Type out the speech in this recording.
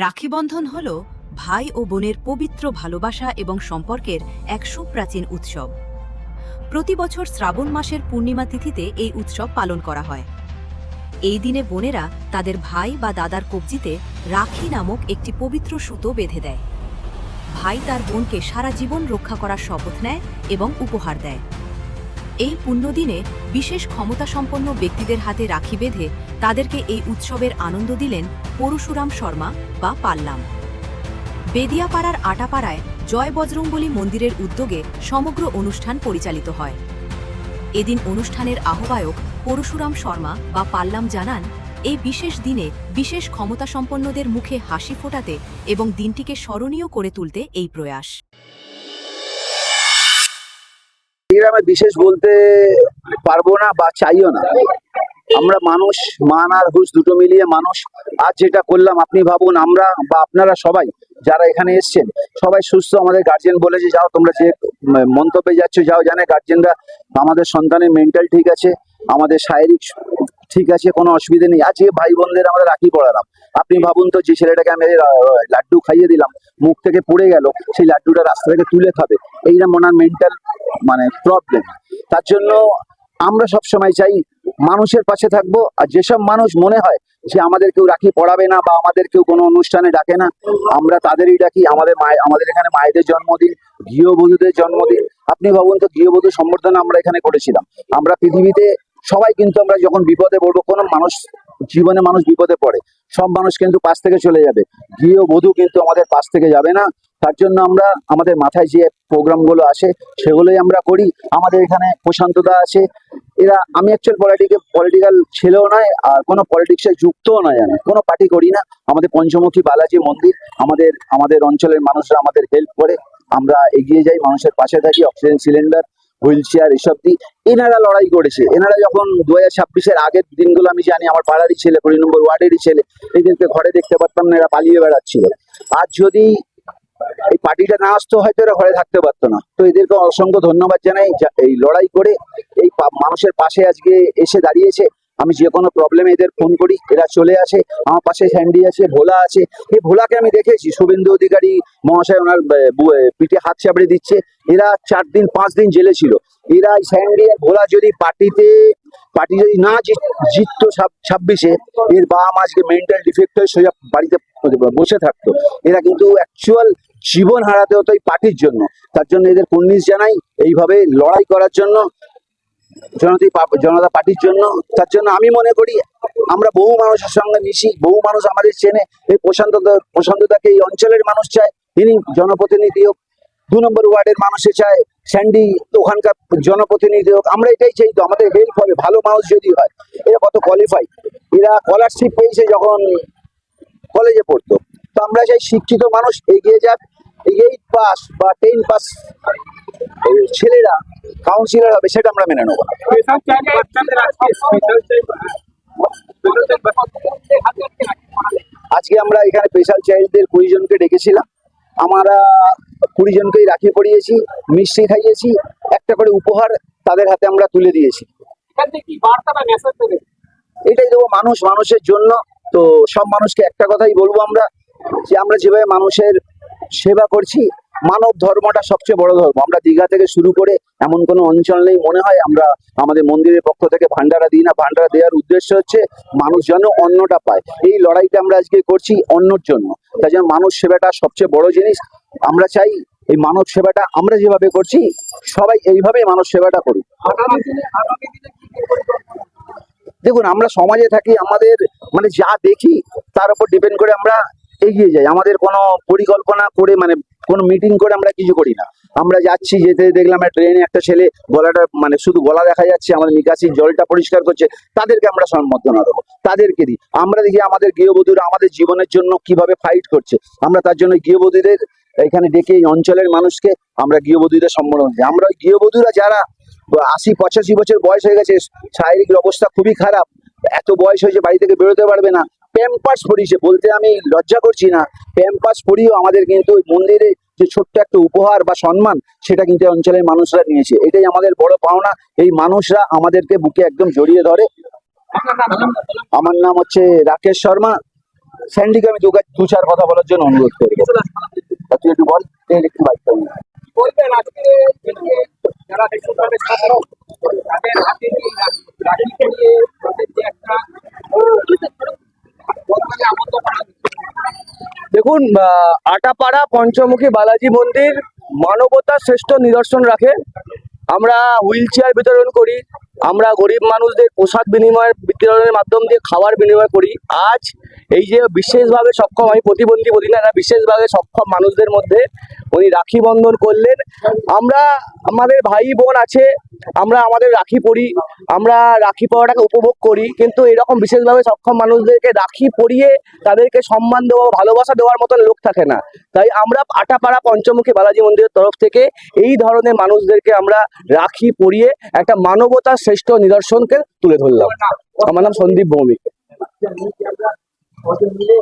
রাখিবন্ধন হল ভাই ও বোনের পবিত্র ভালোবাসা এবং সম্পর্কের এক সুপ্রাচীন উৎসব। প্রতি বছর শ্রাবণ মাসের পূর্ণিমা তিথিতে এই উৎসব পালন করা হয়। এই দিনে বোনেরা তাদের ভাই বা দাদার কবজিতে রাখি নামক একটি পবিত্র সুতো বেঁধে দেয়। ভাই তার বোনকে সারা জীবন রক্ষা করার শপথ নেয় এবং উপহার দেয়। এই পুণ্যদিনে বিশেষ ক্ষমতাসম্পন্ন ব্যক্তিদের হাতে রাখি বেঁধে তাদেরকে এই উৎসবের আনন্দ দিলেন পরশুরাম শর্মা বা পাল্লাম। বেদিয়াপাড়ার আটাপাড়ায় জয় বজরংবলী মন্দিরের উদ্যোগে সমগ্র অনুষ্ঠান পরিচালিত হয়। এদিন অনুষ্ঠানের আহ্বায়ক পরশুরাম শর্মা বা পাল্লাম জানান, এই বিশেষ দিনে বিশেষ ক্ষমতাসম্পন্নদের মুখে হাসি ফোটাতে এবং দিনটিকে স্মরণীয় করে তুলতে এই প্রয়াস। আমি বিশেষ বলতে পারবো না বা চাইও না। আমরা মানুষ, মান আর হুঁশ দুটো মিলিয়ে মানুষ। আজ যেটা করলাম, আপনি ভাবুন, আমরা বা আপনারা সবাই যারা এখানে এসছেন সবাই সুস্থ। আমাদের গার্জেন বলেছে যাও, তোমরা যে মন্তব্যে যাচ্ছ যাও, জানে গার্জেনরা আমাদের সন্তানের মেন্টাল ঠিক আছে, আমাদের শারীরিক ঠিক আছে, কোনো অসুবিধা নেই। আজকে ভাই বোনদের আমরা রাখি পড়ালাম। আপনি ভাবুন তো, যে ছেলেটাকে আমি লাড্ডু খাইয়ে দিলাম, মুখ থেকে পড়ে গেল, সেই লাড্ডুটা রাস্তা থেকে তুলে খাবে, এইরকম ওনার মেন্টাল প্রবলেম। তার জন্য আমরা সবসময় চাই মানুষের পাশে থাকবো। আর যেসব মানুষ মনে হয় যে আমাদের কেউ রাখি পড়াবে না বা আমাদের কেউ কোনো অনুষ্ঠানে ডাকে না, আমরা তাদেরই ডাকি। আমাদের এখানে মায়েদের জন্মদিন, গৃহবধূদের জন্মদিন। আপনি ভাবুন তো, গৃহবধূ সম্বর্ধনা আমরা এখানে করেছিলাম। আমরা পৃথিবীতে সবাই কিন্তু আমরা যখন বিপদে পড়বো, কোনো মানুষ জীবনে মানুষ বিপদে পড়ে, সব মানুষ কিন্তু পাশ থেকে চলে যাবে, গৃহবধূ কিন্তু আমাদের পাশ থেকে যাবে না। তার জন্য আমরা আমাদের মাথায় যে প্রোগ্রামগুলো আসে সেগুলোই আমরা করি। আমাদের এখানে প্রশান্তদা আছে, এরা, আমি অ্যাকচুয়াল পলিটিক্যাল ছেলেও নয় আর কোনো পলিটিক্সে যুক্তও নয়, আমি কোনো পার্টি করি না। আমাদের পঞ্চমুখী বালাজি মন্দির, আমাদের অঞ্চলের মানুষরা আমাদের হেল্প করে, আমরা এগিয়ে যাই, মানুষের পাশে থাকি। অক্সিজেন সিলিন্ডার, হুইল চেয়ার, এসব দিই। এনারা লড়াই করেছে। এনারা যখন 2026-এর আগের দিনগুলো আমি জানি, আমার পাড়ারই ছেলে, 20 নম্বর ওয়ার্ডেরই ছেলে, এদেরকে ঘরে দেখতে পারতাম না, এরা পালিয়ে বেড়াচ্ছিল। আজ যদি এই পার্টিটা না আসতো, হয়তো এরা ঘরে থাকতে পারতো না। তো এদেরকে অসংখ্য ধন্যবাদ জানাই, এই লড়াই করে এই মানুষের পাশে আজকে এসে দাঁড়িয়েছে। আমি যে কোনো প্রবলেমে এদের ফোন করি, এরা চলে আসে। আমার পাশে স্যান্ডি আছে, ভোলা আছে। এই ভোলাকে আমি দেখেছি, শুভেন্দু অধিকারী মহাশয় ওনার পিঠে হাত চাপড়ে দিচ্ছে। এরা 4 দিন 5 দিন জেলে ছিল। এরা স্যান্ডি আর ভোলা যদি পার্টি যদি না জিততো 26-এ, এর বাবা মা আজকে মেন্টাল ডিফেক্ট হয়ে সোজা বাড়িতে বসে থাকতো। এরা কিন্তু অ্যাকচুয়াল জীবন হারাতে হতো এই পার্টির জন্য। তার জন্য এদের কুর্নিশ জানাই, এইভাবে লড়াই করার জন্য, জনতা পার্টির জন্য। তার জন্য আমি মনে করি আমরা বহু মানুষের সঙ্গে মিশি, বহু মানুষ আমাদের চেনে। এই প্রশান্তদাকে এই অঞ্চলের মানুষ চায়, তিনি জনপ্রতিনিধি হোক। 2 নম্বর ওয়ার্ডের মানুষে চায় স্যান্ডি ওখানকার জনপ্রতিনিধি হোক। আমরা এটাই চাই, তো আমাদের হেল্প হবে, ভালো মানুষ যদি হয়। এরা কত কোয়ালিফাই, এরা স্কলারশিপ পেয়েছে যখন কলেজে পড়তো। তো আমরা চাই শিক্ষিত মানুষ এগিয়ে যাক। 8 পাস বা 10 পাস ছেলেরা কাউন্সিলর হবে, সেটা আমরা মেনে নেবো। আজকে আমরা এখানে স্পেশাল চাইল্ডদের 20 জনকে ডেকেছিলাম। আমরা 20 জনকেই রাখি পরিয়েছি, মিষ্টি খাইয়েছি, একটা করে উপহার তাদের হাতে আমরা তুলে দিয়েছি। এটাই দেবো, মানুষ মানুষের জন্য। তো সব মানুষকে একটা কথাই বলবো আমরা, যে আমরা যেভাবে মানুষের সেবা করছি, মানব ধর্মটা সবচেয়ে বড় ধর্ম। আমরা দীঘা থেকে শুরু করে এমন কোনো অঞ্চল নেই মনে হয় আমরা আমাদের মন্দিরের পক্ষ থেকে ভান্ডারা দিই না। ভান্ডারা দেওয়ার উদ্দেশ্য হচ্ছে মানুষ যেন অন্নটা পায়। এই লড়াইটা আমরা আজকে করছি অন্নর জন্য। তাই জন্য মানুষ সেবাটা সবচেয়ে বড় জিনিস। আমরা চাই এই মানব সেবাটা আমরা যেভাবে করছি, সবাই এইভাবেই মানব সেবাটা করুক। দেখুন, আমরা সমাজে থাকি, আমাদের যা দেখি তার উপর ডিপেন্ড করে আমরা এগিয়ে যাই। আমাদের কোনো পরিকল্পনা করে কোনো মিটিং করে আমরা কিছু করি না। আমরা যাচ্ছি, যেতে দেখলাম ট্রেনে একটা ছেলে গলাটা শুধু গলা দেখা যাচ্ছে, আমাদের নিকাশির জলটা পরিষ্কার করছে, তাদেরকে আমরা সম্বর্ধনা দেবো, তাদেরকে দিই। আমরা দেখি আমাদের গৃহবধূরা আমাদের জীবনের জন্য কিভাবে ফাইট করছে। আমরা তার জন্য গৃহবধূদের এখানে ডেকে এই অঞ্চলের মানুষকে আমরা গৃহবধূদের সম্বোধন দিই। আমরা ওই গৃহবধূরা যারা 80-85 বছর বয়স হয়ে গেছে, শারীরিক অবস্থা খুবই খারাপ, এত বয়স হয়েছে বাড়ি থেকে বেরোতে পারবে না, প্যাম্পার্স পরিয়েছে, বলতে আমি লজ্জা করছি না, প্যাম্পার্স পরিয়েও আমাদের কিন্তু ওই মন্দিরে যে ছোট্ট একটা উপহার বা সম্মান, সেটা কিন্তু অঞ্চলের মানুষরা নিয়েছে। এটাই আমাদের বড় পাওনা। এই মানুষরা আমাদেরকে বুকে একদম জড়িয়ে ধরে। আমার নাম হচ্ছে রাকেশ শর্মা। স্যান্ডিকে আমি দু চার কথা বলার জন্য অনুরোধ করবো। তা তুই একটু বল, একটু বাইকটা নিয়ে। বলবেন আজকে যে যারা দেশপ্রেমে ছাত্র তাদের হাতে এই রাখি পরিয়ে তাদের যে একটা বদলে আবদ্ধ করা দেখুন, আটাপাড়া পঞ্চমুখী বালাজি মন্দির মানবতার শ্রেষ্ঠ নিদর্শন রাখে। আমরা হুইল চেয়ার বিতরণ করি, আমরা গরিব মানুষদের প্রসাদ বিতরণের মাধ্যম দিয়ে খাবার বিনিময় করি। আজ এই যে বিশেষভাবে সক্ষম, আমি প্রতিবন্ধী বলি না, বিশেষভাবে সক্ষম মানুষদের মধ্যে উনি রাখি বন্ধন করলেন। আমরা আমাদের ভাই বোন আছে, আমরা আমাদের রাখি পরি, আমরা রাখি পরাটাকে উপভোগ করি, কিন্তু এরকম বিশেষভাবে সক্ষম মানুষদেরকে রাখি পরিয়ে তাদেরকে সম্মান দেওয়া, ভালোবাসা দেওয়ার মতন লোক থাকে না। তাই আমরা আটাপাড়া পঞ্চমুখী বালাজি মন্দিরের তরফ থেকে এই ধরনের মানুষদেরকে আমরা রাখি পরিয়ে একটা মানবতার শ্রেষ্ঠ নিদর্শনকে তুলে ধরলাম। আমার নাম সন্দীপ ভৌমিক। মিলে